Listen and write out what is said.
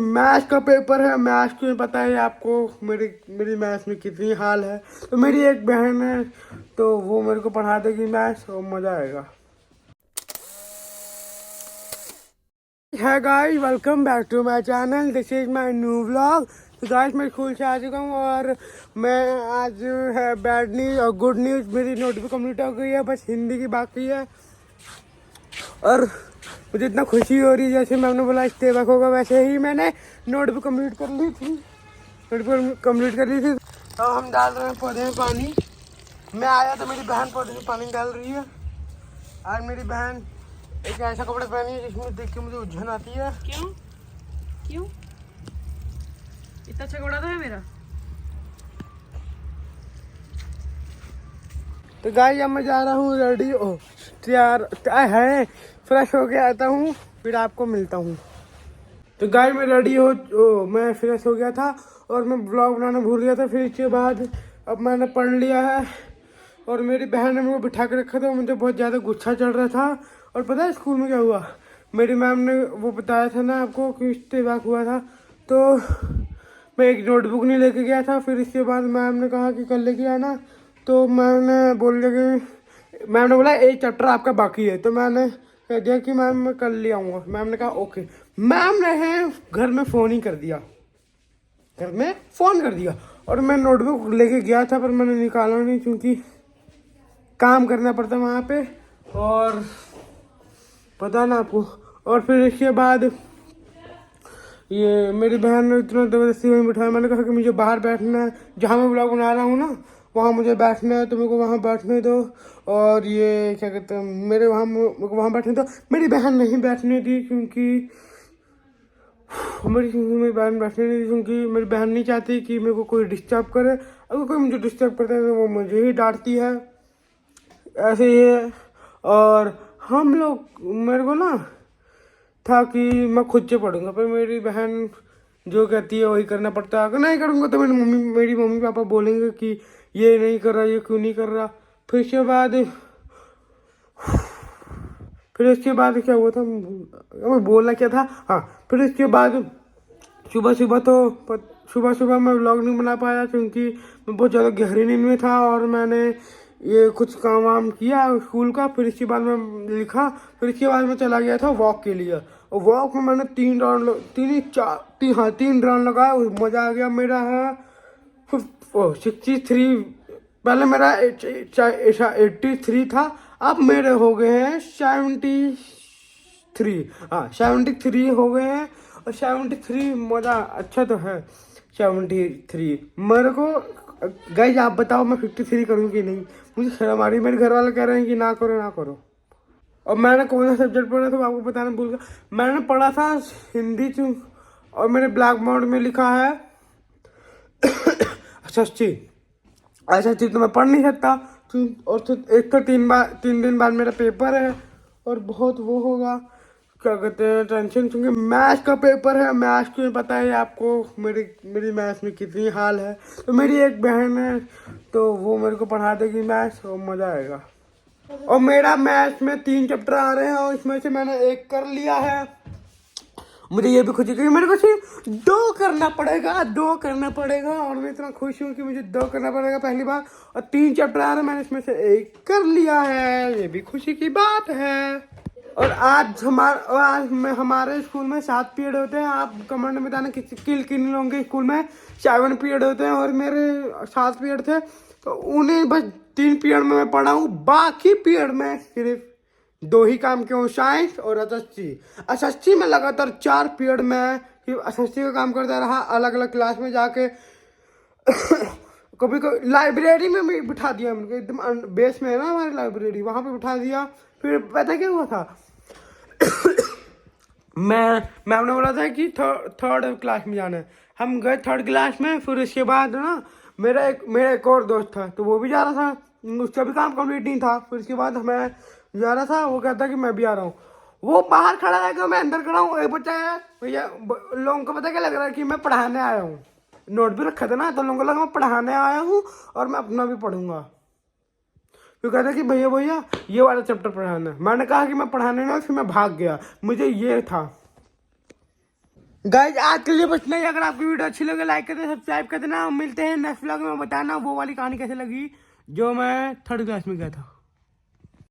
Maths का paper है। Maths को पता है आपको मेरी मैथ्स में कितनी हाल है। तो मेरी एक बहन है तो वो मेरे को पढ़ा देगी मैथ्स और मज़ा आएगा। Hey guys, welcome back to my channel. This is my new vlog. तो गाइस मैं स्कूल से आ चुका हूँ और मैं आज है बैड न्यूज़ और गुड न्यूज़। मेरी नोटबुक कंप्लीट हो गई है, बस हिंदी की बाकी है। और मुझे इतना खुशी हो रही है, जैसे मैंने बोला इस्तेफा होगा वैसे ही मैंने नोटबुक कंप्लीट कर ली थी। तो हम डाल रहे हैं पौधे में पानी। मैं आया तो मेरी बहन पौधे में पानी डाल रही है। आज मेरी बहन एक ऐसा कपड़ा पहनी है जिसमें देख के मुझे उलझन आती है। क्यों इतना अच्छा कपड़ा था मेरा। तो गाइस अब मैं जा रहा हूँ रेडी तैयार है, फ्रेश होके आता हूँ, फिर आपको मिलता हूँ। तो गाइस मैं रेडी मैं फ्रेश हो गया था और मैं ब्लॉग बनाना भूल गया था। फिर इसके बाद अब मैंने पढ़ लिया है और मेरी बहन ने मुझे बिठा के रखा था। मुझे बहुत ज़्यादा गुस्सा चढ़ रहा था। और पता है स्कूल में क्या हुआ? मेरी मैम ने वो बताया था ना आपको कि इस्तेफाक हुआ था, तो मैं एक नोटबुक नहीं लेके गया था। फिर इसके बाद मैम ने कहा कि कल लेके आना, तो मैंने मैम ने बोला एक चैप्टर आपका बाकी है। तो मैंने कह दिया कि मैम मैं कल ले आऊँगा। मैम ने कहा ओके। मैम ने घर में फ़ोन ही कर दिया, और मैं नोटबुक लेके गया था पर मैंने निकाला नहीं क्योंकि काम करना पड़ता वहाँ पे, और पता ना आपको। और फिर इसके बाद ये मेरी बहन ने इतना ज़बरदस्ती में बिठाया। मैंने कहा कि मुझे बाहर बैठना है, जहाँ मैं ब्लॉग बना रहा हूँ ना वहाँ मुझे बैठना है, तो मेरे को वहाँ बैठने दो। और ये क्या कहते हैं, मेरे को वहाँ बैठने दो। मेरी बहन नहीं बैठने दी क्योंकि मेरी बहन बैठने नहीं दी क्योंकि मेरी बहन नहीं चाहती कि मेरे को कोई डिस्टर्ब करे। अगर कोई मुझे डिस्टर्ब करता है तो वो मुझे ही डांटती है, ऐसे ही है। और हम लोग मेरे को ना था कि मैं खुद से पढ़ूंगा, पर मेरी बहन जो कहती है वही करना पड़ता है। अगर नहीं करूँगा तो मेरी मम्मी पापा बोलेंगे कि ये नहीं कर रहा, ये क्यों नहीं कर रहा। फिर इसके बाद क्या हुआ था, मैं बोलना क्या था, हाँ। फिर इसके बाद सुबह मैं व्लॉग नहीं बना पाया क्योंकि मैं बहुत ज़्यादा गहरी नींद में था और मैंने ये कुछ काम वाम किया स्कूल का। फिर इसके बाद मैं लिखा, फिर इसके बाद मैं चला गया था वॉक के लिए। और वॉक में मैंने 3 राउंड लगाया, मज़ा आ गया। मेरा है 63। पहले मेरा 83 था, अब मेरे हो गए हैं 73। हाँ 73 हो गए हैं। और 73 मज़ा अच्छा तो है। 73 मेरे को गाइस आप बताओ मैं 53 करूँ कि नहीं? मुझे शर्म आ रही है। मेरे घर वाले कह रहे हैं कि ना करो। और मैंने कौन सा सब्जेक्ट पढ़ा था आपको बताना भूल गया। मैंने पढ़ा था हिंदी और मेरे ब्लैक बोर्ड में लिखा है SST तो मैं पढ़ नहीं सकता। और तो एक तो 3 दिन बाद मेरा पेपर है और बहुत वो होगा, क्या कहते हैं, टेंशन, क्योंकि मैथ्स का पेपर है। मैथ्स को पता है आपको मेरी मैथ्स में कितनी हाल है। तो मेरी एक बहन है तो वो मेरे को पढ़ा देगी मैथ्स और मज़ा आएगा। और मेरा मैथ्स में 3 चैप्टर आ रहे हैं और इसमें से मैंने एक कर लिया है। मुझे ये भी खुशी, क्योंकि मेरे को सिर्फ 2 करना पड़ेगा और मैं इतना खुश हूँ कि मुझे 2 करना पड़ेगा पहली बार। और 3 चैप्टर आ रहे हैं, मैंने इसमें से एक कर लिया है, ये भी खुशी की बात है। और आज हमारे स्कूल में 7 पीरियड होते हैं। आप कमेंट में बताना किन लोगों के स्कूल में 7 पीरियड होते हैं। और मेरे 7 पीरियड थे तो उन्हें बस 3 पीरियड में मैं पढ़ा हूँ, बाकी पीरियड में सिर्फ 2 ही काम किया हूँ, साइंस और एसएसटी में लगातार 4 पीरियड में एसएसटी का काम करता रहा, अलग अलग क्लास में जाके कभी लाइब्रेरी में भी बिठा दिया मुझे, एकदम बेस में है ना हमारी लाइब्रेरी, वहाँ पे बिठा दिया। फिर पता क्या हुआ था मैम ने बोला था कि थर्ड क्लास में जाना है। हम गए 3rd क्लास में। फिर इसके बाद ना मेरा एक और दोस्त था तो वो भी जा रहा था, उसका भी काम कंप्लीट नहीं था। फिर इसके बाद मैं जा रहा था, वो कहता कि मैं भी आ रहा हूँ। वो बाहर खड़ा रहेगा, मैं अंदर खड़ा हूँ। एक बच्चा है भैया, लोगों को पता क्या लग रहा है कि मैं पढ़ाने आया हूँ। नोट भी रखा था ना, तो लोगों को लगा मैं पढ़ाने आया हूँ और मैं अपना भी पढ़ूंगा। फिर कहता कि भैया ये वाला चैप्टर पढ़ाना है। मैंने कहा कि मैं पढ़ाने नहीं, फिर मैं भाग गया। मुझे ये था गाइज आज के लिए बस नहीं, अगर आपकी वीडियो अच्छी लगे लाइक कर देना, सब्सक्राइब कर देना। मिलते हैं नेक्स्ट व्लॉग में, बताना वो वाली कहानी कैसे लगी जो मैं 3rd क्लास में गया था।